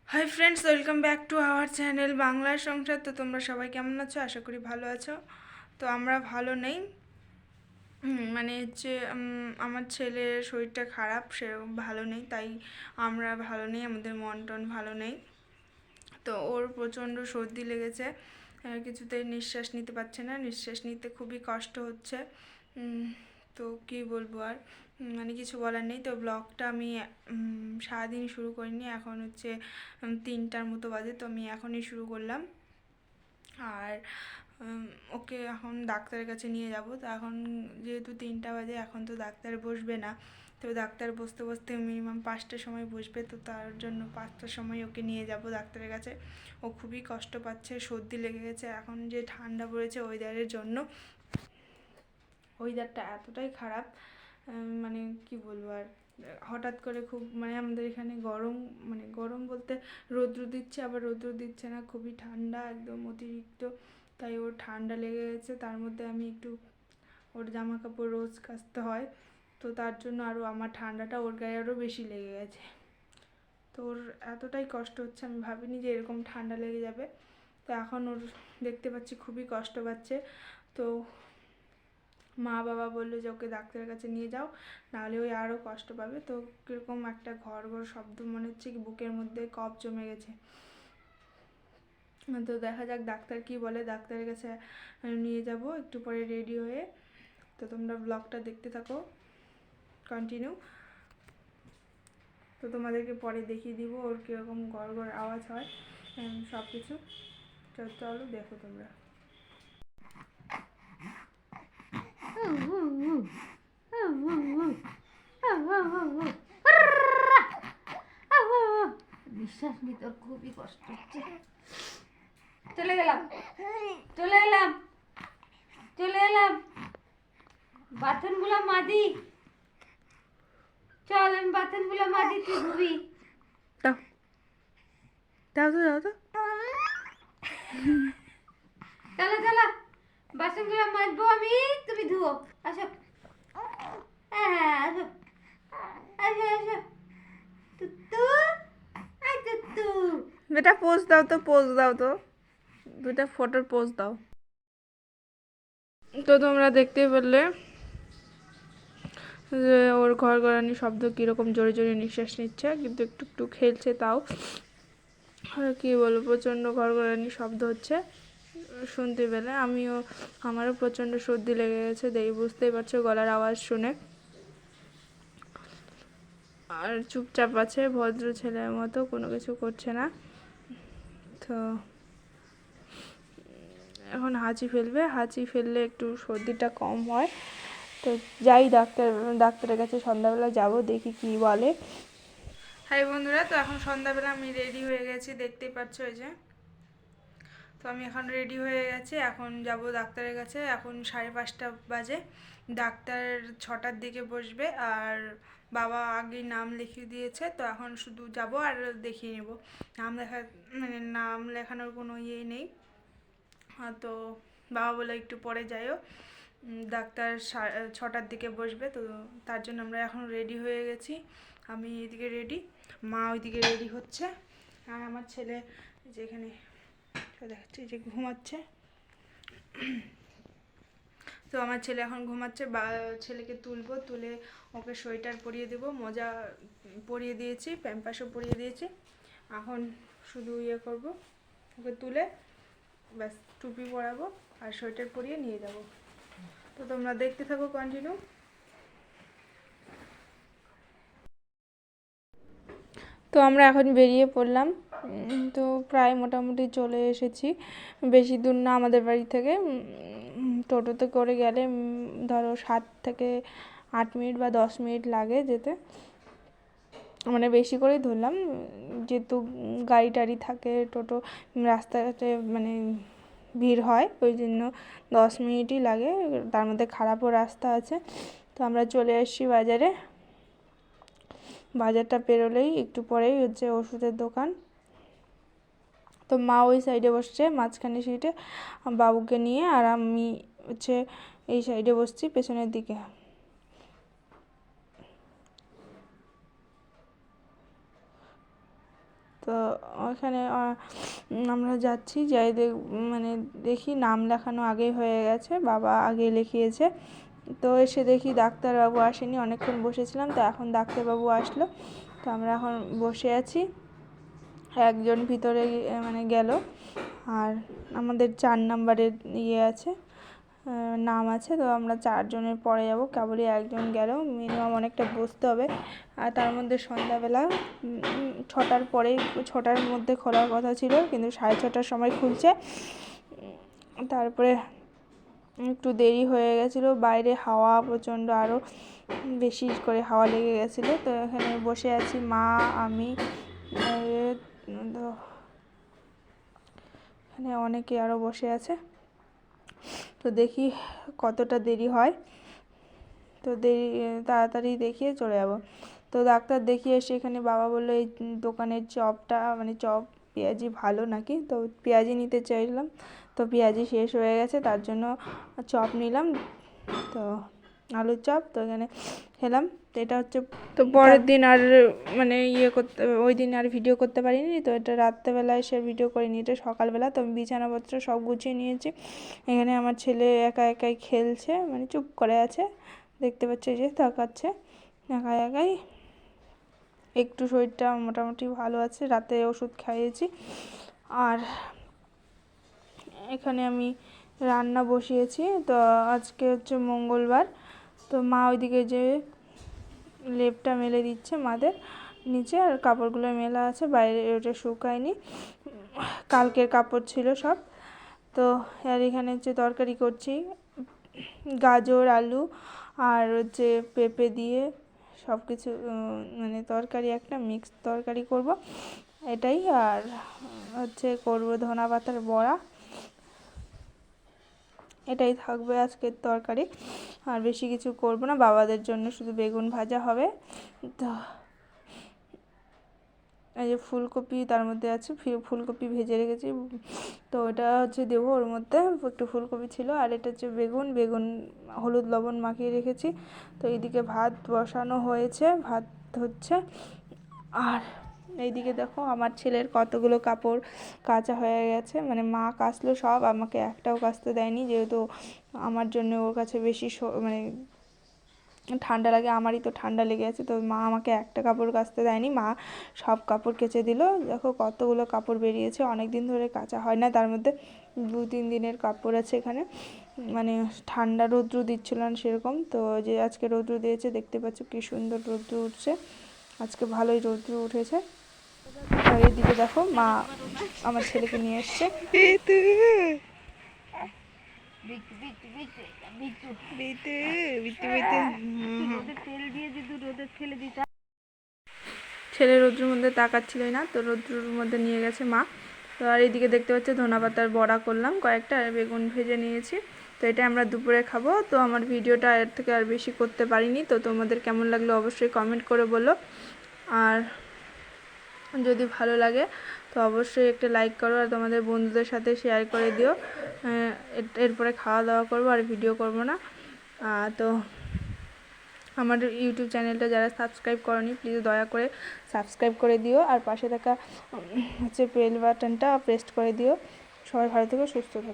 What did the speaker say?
Hi friends, welcome back to our channel বাংলার সংসার। তো তোমরা সবাই কেমন আছো? আশা করি ভালো আছো। তো আমরা ভালো নেই। মানে হচ্ছে আমার ছেলের শরীরটা খারাপ, সেরকম ভালো নেই, তাই আমরা ভালো নেই, আমাদের মন টন ভালো নেই। তো ওর প্রচণ্ড সর্দি লেগেছে, কিছুতেই নিঃশ্বাস নিতে পারছে না, নিঃশ্বাস নিতে খুবই কষ্ট হচ্ছে। তো কী বলবো আর, মানে কিছু বলার নেই। তো ব্লগটা আমি সারাদিন শুরু করিনি, এখন হচ্ছে 3টার মতো বাজে, তো আমি এখনই শুরু করলাম। আর ওকে এখন ডাক্তারের কাছে নিয়ে যাব। তো এখন যেহেতু 3টা বাজে, এখন তো ডাক্তার বসবে না। তো ডাক্তার বসতে বসতে মিনিমাম 5টার সময় বসবে, তো তার জন্য 5টার সময় ওকে নিয়ে যাব ডাক্তারের কাছে। ও খুবই কষ্ট পাচ্ছে, সর্দি লেগে গেছে, এখন যে ঠান্ডা পড়েছে ওয়েদারের জন্য। ওয়েদারটা এতটাই খারাপ, মানে কি বলবো আর, হঠাৎ করে খুব, মানে আমাদের এখানে গরম, মানে গরম বলতে রৌদ্র দিচ্ছে আবার রৌদ্র দিচ্ছে না, খুবই ঠান্ডা একদম অতিরিক্ত। তাই ওর ঠান্ডা লেগে গেছে, তার মধ্যে আমি একটু ওর জামা কাপড় রোজ কাচতে হয়, তো তার জন্য আরও আমার ঠান্ডাটা ওর গায়ে আরও বেশি লেগে গেছে। তো ওর এতটাই কষ্ট হচ্ছে, আমি ভাবিনি যে এরকম ঠান্ডা লেগে যাবে। তো এখন ওর দেখতে পাচ্ছি খুবই কষ্ট পাচ্ছে। তো মা বাবা বললো যে ওকে ডাক্তারের কাছে নিয়ে যাও, নাহলে ওই আরও কষ্ট পাবে। তো কীরকম একটা ঘর ঘর শব্দ, মনে হচ্ছে কি বুকের মধ্যে কফ জমে গেছে। তো দেখা যাক ডাক্তার কি বলে, ডাক্তারের কাছে নিয়ে যাব একটু পরে রেডি হয়ে। তো তোমরা ব্লগটা দেখতে থাকো কন্টিনিউ। তো তোমাদেরকে পরে দেখিয়ে দিব ওর কীরকম ঘর ঘর আওয়াজ হয়, সব কিছু। চলো দেখো তোমরা। নিঃশ্বাস নিতে ওর খুবই কষ্ট হচ্ছে। চলে গেলাম, চলে এলাম, চলে এলাম। বাথরুমগুলো মাদি, চল আমি বাথরুমগুলো মাদি, তুই ধুবি। দাও দাও তো, দাও তো। চলো চলো, বাসনগুলো মাজবো আমি, তুমি ধুও। আসো, হ্যাঁ আসো, আসো আসো। তুত্তু, আই তুত্তু। বেটা পোজ দাও তো, পোজ দাও তো, দুটা ফটোর পোজ দাও। তো তোমরা দেখতেই পেলে যে ওর ঘর ঘরানি শব্দ কীরকম জোরে জোরে নিঃশ্বাস নিচ্ছে, কিন্তু একটু একটু খেলছে তাও। আর কী বলবো, প্রচণ্ড ঘর ঘরানি শব্দ হচ্ছে শুনতে পেলে। আমারও প্রচণ্ড সর্দি লেগে গেছে, বুঝতেই পারছো গলার আওয়াজ শুনে। আর চুপচাপ আছে, ভদ্র ছেলের মতো, কোনো কিছু করছে না। তো এখন হাঁচি ফেলবে, হাঁচি ফেললে একটু সর্দিটা কম হয়। তো যাই ডাক্তারের কাছে সন্ধ্যাবেলা যাব, দেখি কি বলে। হাই বন্ধুরা, তো এখন সন্ধ্যাবেলা আমি রেডি হয়ে গেছি, দেখতেই পাচ্ছ এই যে। তো আমি এখন রেডি হয়ে গেছি, এখন যাব ডাক্তারের কাছে। এখন 5:30 বাজে, ডাক্তার 6টার দিকে বসবে। আর বাবা আগেই নাম লিখিয়ে দিয়েছে, তো এখন শুধু যাব আর দেখিয়ে নেব। মানে নাম লেখানোর কোনো ইয়ে নেই। তো বাবা বলে একটু পরে যাইও, ডাক্তার 6টার দিকে বসবে। তো তার জন্য আমরা এখন রেডি হয়ে গেছি, আমি এদিকে রেডি, মা ওইদিকে রেডি হচ্ছে। আর আমার ছেলে যেখানে দেখাচ্ছে যে ঘুমাচ্ছে। তো আমার ছেলে এখন ঘুমাচ্ছে, বা ছেলেকে তুলবো, তুলে ওকে সোয়েটার পরিয়ে দেবো, মোজা পরিয়ে দিয়েছি, প্যাম্পাসও পরিয়ে দিয়েছি। এখন শুধু ইয়ে করবো, ওকে তুলে ব্যাস টুপি পরাবো আর সোয়েটার পরিয়ে নিয়ে যাব। তো তোমরা দেখতে থাকো কন্টিনিউ। তো আমরা এখন বেরিয়ে পড়লাম। তো প্রায় মোটামুটি চলে এসেছি, বেশি দূর না আমাদের বাড়ি থেকে। টোটোতে করে গেলে ধরো 7 থেকে 8 মিনিট বা 10 মিনিট লাগে যেতে, মানে বেশি করেই ধরলাম, যেহেতু গাড়ি টাড়ি থাকে, টোটো রাস্তাতে মানে ভিড় হয়, ওই জন্য 10 মিনিটই লাগে, তার মধ্যে খারাপও রাস্তা আছে। তো আমরা চলে আসছি বাজারে, বাজারটা পেরোলেই একটু পরেই হচ্ছে ওষুধের দোকান। তো মা ওই সাইডে বসছে মাঝখানে সিটে বাবুকে নিয়ে, আর আমি হচ্ছে এই সাইডে বসছি পেছনের দিকে। তো ওখানে আমরা যাচ্ছি, যাই মানে দেখি নাম লেখানো আগেই হয়ে গেছে, বাবা আগে লিখিয়েছে। তো এসে দেখি ডাক্তারবাবু আসেনি, অনেকক্ষণ বসেছিলাম, তো এখন ডাক্তারবাবু আসলো। তো আমরা এখন বসে আছি, একজন ভিতরে মানে গেল, আর আমাদের 4 নম্বরের আছে, নাম আছে। তো আমরা 4 জনের পরে যাব, কেবলই একজন গেল, মিনিমাম অনেকটা বসতে হবে। আর তার মধ্যে সন্ধ্যাবেলা 6টার পরে, 6টার মধ্যে খোলার কথা ছিল, কিন্তু 6:30টার সময় খুলছে। তারপরে একটু দেরি হয়ে গেছিলো, বাইরে হাওয়া প্রচণ্ড, আরও বেশি করে হাওয়া লেগে গেছিলো। তো এখানে বসে আছি, মা, আমি, এখানে অনেকে আরও বসে আছে। তো দেখি কতটা দেরি হয়, তো তাড়াতাড়ি দেখিয়ে চলে যাব। তো ডাক্তার দেখিয়ে এসে এখানে বাবা বললো এই দোকানের চপটা, মানে চপ পেঁয়াজি ভালো নাকি, তো পেঁয়াজি নিতে চাইলাম, তো পেঁয়াজি শেষ হয়ে গেছে, তার জন্য চপ নিলাম, তো আলুর চপ। তো এখানে খেলাম। তো এটা হচ্ছে, তো পরের দিন আর মানে ওই দিন আর ভিডিও করতে পারিনি, তো এটা রাত্রেবেলায় সে ভিডিও করিনি, এটা সকালবেলা। তো আমি বিছানাপত্র সব গুছিয়ে নিয়েছি। এখানে আমার ছেলে একা একাই খেলছে, মানে চুপ করে আছে, দেখতে পাচ্ছে যে তাকাচ্ছে একা একাই। একটু শরীরটা মোটামুটি ভালো আছে, রাতে ওষুধ খাইয়েছি। আর এখানে আমি রান্না বসিয়েছি। তো আজকে হচ্ছে মঙ্গলবার, তো মা ওইদিকে যে লেপটা মেলে দিচ্ছে মাদের নিচে, আর কাপড়গুলো মেলা আছে বাইরে, ওটা শুকায়নি, কালকের কাপড় ছিল সব। তো আর এখানে হচ্ছে তরকারি করছি, গাজর, আলু আর হচ্ছে পেঁপে দিয়ে সব কিছু, মানে তরকারি, একটা মিক্স তরকারি করব এটাই। আর হচ্ছে করব ধনা পাতার বড়া, এটাই থাকবে আজকের তরকারি, আর বেশি কিছু করব না। বাবাদের জন্য শুধু বেগুন ভাজা হবে। তো এই যে ফুলকপি তার মধ্যে আছে, ফুলকপি ভেজে রেখেছি, তো এটা হচ্ছে দেবো ওর মধ্যে, একটু ফুলকপি ছিল। আর এটা হচ্ছে বেগুন হলুদ লবণ মাখিয়ে রেখেছি। তো এইদিকে ভাত বসানো হয়েছে, ভাত হচ্ছে। আর এইদিকে দেখো আমার ছেলের কতগুলো কাপড় কাচা হয়ে গেছে, মানে মা কাচলো সব, আমাকে একটাও কাচতে দেয়নি, যেহেতু আমার জন্য ওর কাছে বেশি মানে ঠান্ডা লাগে, আমারই তো ঠান্ডা লেগে আছে, তো মা আমাকে একটা কাপড় কাচতে দেয়নি, মা সব কাপড় কেচে দিল। দেখো কতগুলো কাপড় বেরিয়েছে, অনেক দিন ধরে কাচা হয় না, তার মধ্যে 2-3 দিনের কাপড় আছে এখানে, মানে ঠান্ডা রৌদ্র দিচ্ছিল না সেরকম। তো যে আজকে রৌদ্র দিয়েছে, দেখতে পাচ্ছ কি সুন্দর রৌদ্র উঠছে, আজকে ভালোই রৌদ্র উঠেছে। আর এদিকে দেখো মা আমার ছেলেকে নিয়ে এসছে, ছেলে রৌদ্রের মধ্যে তাকাচ্ছিলই না, তো রৌদ্রের মধ্যে নিয়ে গেছে মা। তো আর এইদিকে দেখতে পাচ্ছি ধনেপাতার বড়া করলাম কয়েকটা, আর বেগুন ভেজে নিয়েছি। তো এটা আমরা দুপুরে খাবো। তো আমার ভিডিওটা এর থেকে আর বেশি করতে পারিনি, তো তোমাদের কেমন লাগলো অবশ্যই কমেন্ট করে বলো, আর যদি ভালো লাগে তো অবশ্যই একটা লাইক করো, আর তোমাদের বন্ধুদের সাথে শেয়ার করে দিও। এরপরে খাওয়া দাওয়া করবো, আর ভিডিও করব না। তো আমার ইউটিউব চ্যানেলটা যারা সাবস্ক্রাইব করনি, প্লিজ দয়া করে সাবস্ক্রাইব করে দিও, আর পাশে থাকা হচ্ছে বেল বাটনটা প্রেস করে দিও। সবাই ভালো থেকো, সুস্থ থাকো।